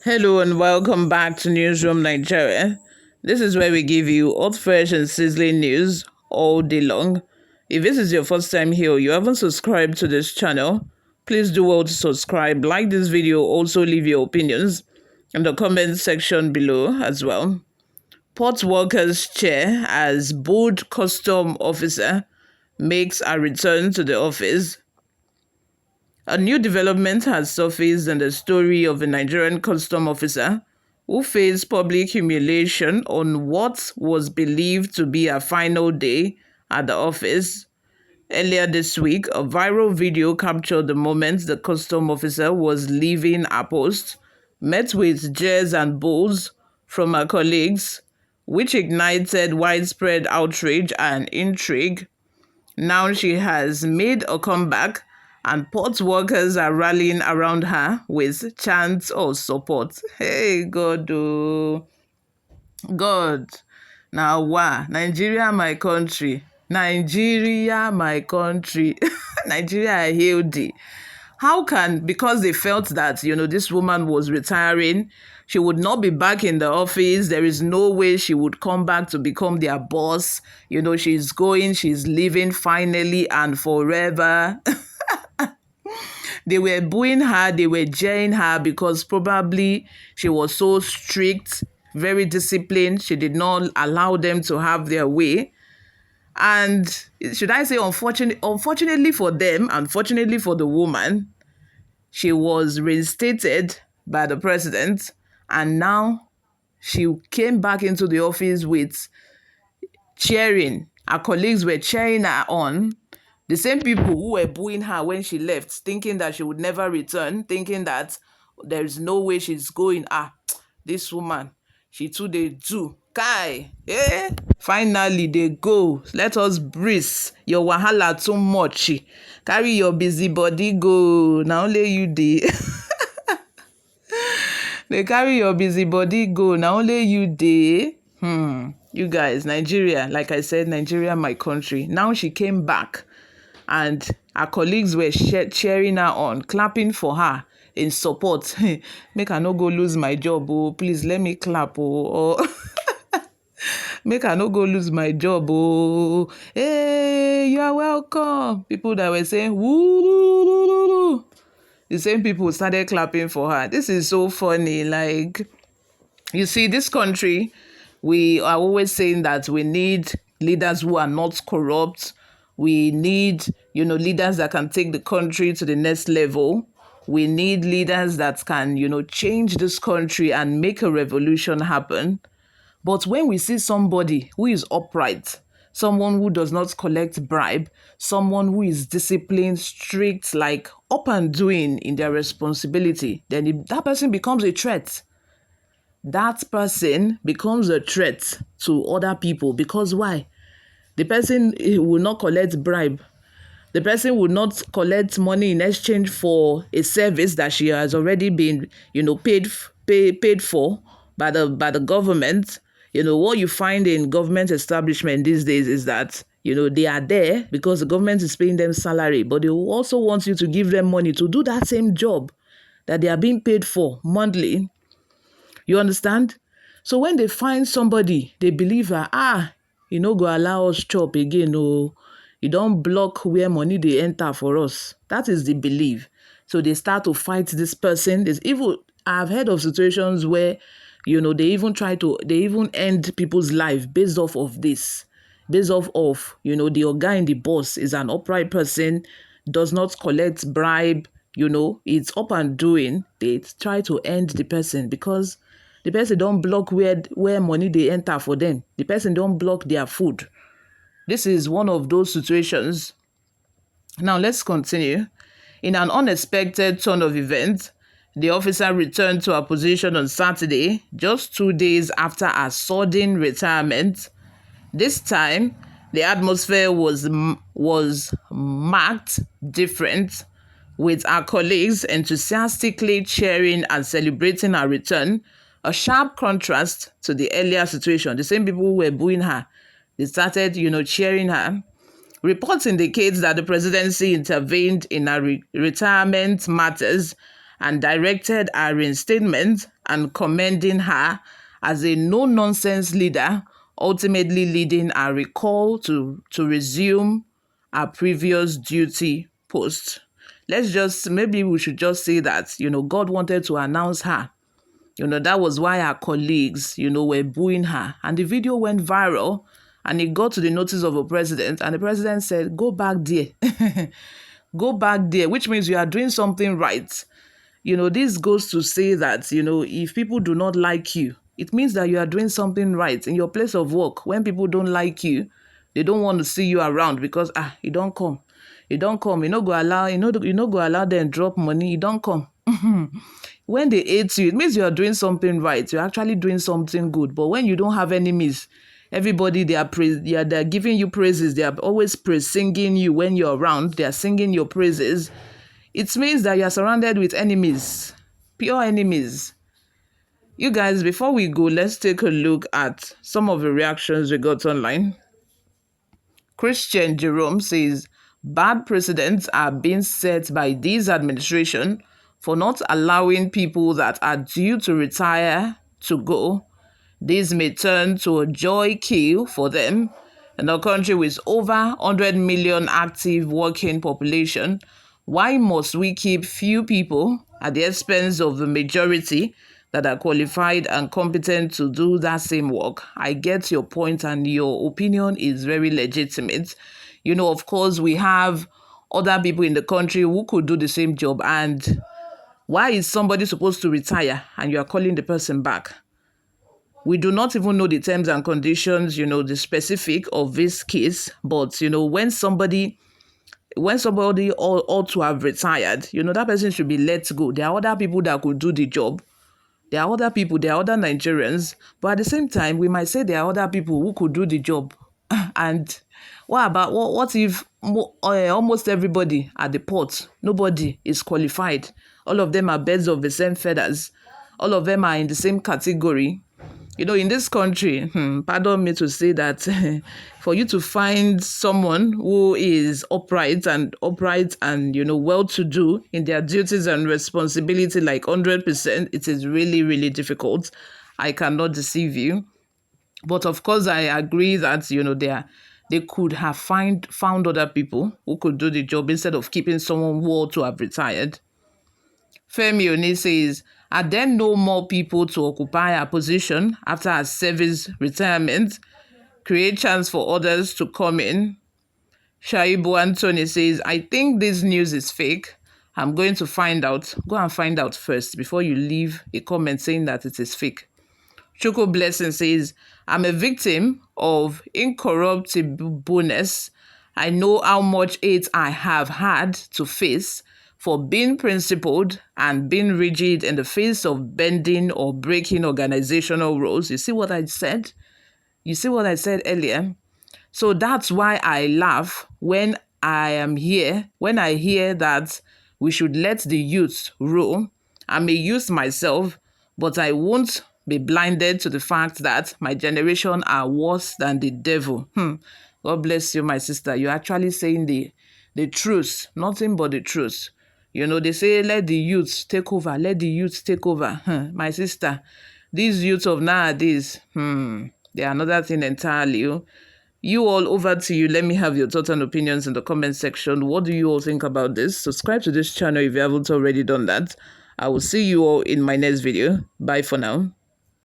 Hello and welcome back to Newsroom Nigeria. This is where we give you hot, fresh, and sizzling news all day long. If this is your first time here or you haven't subscribed to this channel, please do well to subscribe, like this video, also leave your opinions in the comment section below as well. Port Workers Chair as bold custom officer makes a return to the office. A new development has surfaced in the story of a Nigerian custom officer who faced public humiliation on what was believed to be a final day at the office. Earlier this week, a viral video captured the moment the custom officer was leaving her post, met with jeers and boos from her colleagues, which ignited widespread outrage and intrigue. Now she has made a comeback and port workers are rallying around her with chants of support. Hey, God, oh, God. Now, wow, Nigeria, my country. Nigeria, my country. Nigeria, I hail thee. How can, because they felt that, this woman was retiring, she would not be back in the office. There is no way she would come back to become their boss. She's leaving finally and forever. They were booing her, they were jeering her because probably she was so strict, very disciplined. She did not allow them to have their way. And should I say, unfortunately for them, unfortunately for the woman, she was reinstated by the president, and now she came back into the office with cheering. Her colleagues were cheering her on. The same people who were booing her when she left, thinking that she would never return, thinking that there is no way she's going. This woman, she too they do. Kai, finally they go. Let us breathe. Your wahala too much. Carry your busy body go. Now only you dey. They carry your busy body go. Now only you dey. You guys, Nigeria, like I said, Nigeria, my country. Now she came back and her colleagues were cheering her on, clapping for her in support. Make I no go lose my job, oh, please let me clap, oh, or make I no go lose my job, oh, hey, you are welcome. People that were saying, woo, the same people started clapping for her. This is so funny. Like, you see, this country, we are always saying that we need leaders who are not corrupt. We need, leaders that can take the country to the next level. We need leaders that can, change this country and make a revolution happen. But when we see somebody who is upright, someone who does not collect bribe, someone who is disciplined, strict, like up and doing in their responsibility, then that person becomes a threat. That person becomes a threat to other people because why? The person will not collect bribe. The person will not collect money in exchange for a service that she has already been, paid for by the government. What you find in government establishment these days is that, they are there because the government is paying them salary, but they will also want you to give them money to do that same job that they are being paid for monthly. You understand? So when they find somebody, they believe her, go allow us chop again, oh, you don't block where money they enter for us. That is the belief. So they start to fight this person. I've heard of situations where, they even end people's life based off of this. Based off of, the guy in the boss is an upright person, does not collect bribe, it's up and doing. They try to end the person because the person don't block where money they enter for them. The person don't block their food. This is one of those situations. Now let's continue. In an unexpected turn of events, the officer returned to her position on Saturday, just 2 days after her sudden retirement. This time, the atmosphere was marked different, with our colleagues enthusiastically cheering and celebrating her return, a sharp contrast to the earlier situation. The same people who were booing her, they started, cheering her. Reports indicate that the presidency intervened in her retirement matters and directed her reinstatement and commending her as a no-nonsense leader, ultimately leading her recall to resume her previous duty post. Maybe we should just say that, God wanted to announce her. That was why her colleagues, were booing her. And the video went viral and it got to the notice of the president. And the president said, go back there. Go back there, which means you are doing something right. This goes to say that, if people do not like you, it means that you are doing something right in your place of work. When people don't like you, they don't want to see you around because, you don't come. You don't come. You no go allow them drop money. You don't come. When they hate you, it means you are doing something right. You're actually doing something good. But when you don't have enemies, everybody, they're giving you praises. They are always singing you when you're around. They are singing your praises. It means that you are surrounded with enemies, pure enemies. You guys, before we go, let's take a look at some of the reactions we got online. Christian Jerome says, bad precedents are being set by this administration for not allowing people that are due to retire to go. This may turn to a joy kill for them. In a country with over 100 million active working population, why must we keep few people at the expense of the majority that are qualified and competent to do that same work? I get your point and your opinion is very legitimate. Of course, we have other people in the country who could do the same job. And why is somebody supposed to retire and you are calling the person back? We do not even know the terms and conditions, the specific of this case. But, when somebody ought to have retired, that person should be let go. There are other people that could do the job. There are other people, there are other Nigerians. But at the same time, we might say there are other people who could do the job. And what if almost everybody at the port, nobody is qualified? All of them are birds of the same feathers. All of them are in the same category. In this country, pardon me to say that, for you to find someone who is upright and well-to-do in their duties and responsibility like 100%, it is really, really difficult. I cannot deceive you. But of course, I agree that, they could have found other people who could do the job instead of keeping someone who ought to have retired. Femi Oni says, are there no more people to occupy a position after a service retirement? Create chance for others to come in. Shaibu Anthony says, I think this news is fake. I'm going to find out. Go and find out first before you leave a comment saying that it is fake. Chuko Blessing says, I'm a victim of incorruptibleness. I know how much hate I have had to face for being principled and being rigid in the face of bending or breaking organizational rules. You see what I said? You see what I said earlier? So that's why I laugh when I hear that we should let the youth rule. I'm a youth myself, but I won't be blinded to the fact that my generation are worse than the devil. God bless you, my sister. You're actually saying the truth, nothing but the truth. They say, let the youth take over, let the youth take over. My sister, these youth of nowadays, they are another thing entirely. You all, over to you. Let me have your thoughts and opinions in the comment section. What do you all think about this? Subscribe to this channel if you haven't already done that. I will see you all in my next video. Bye for now.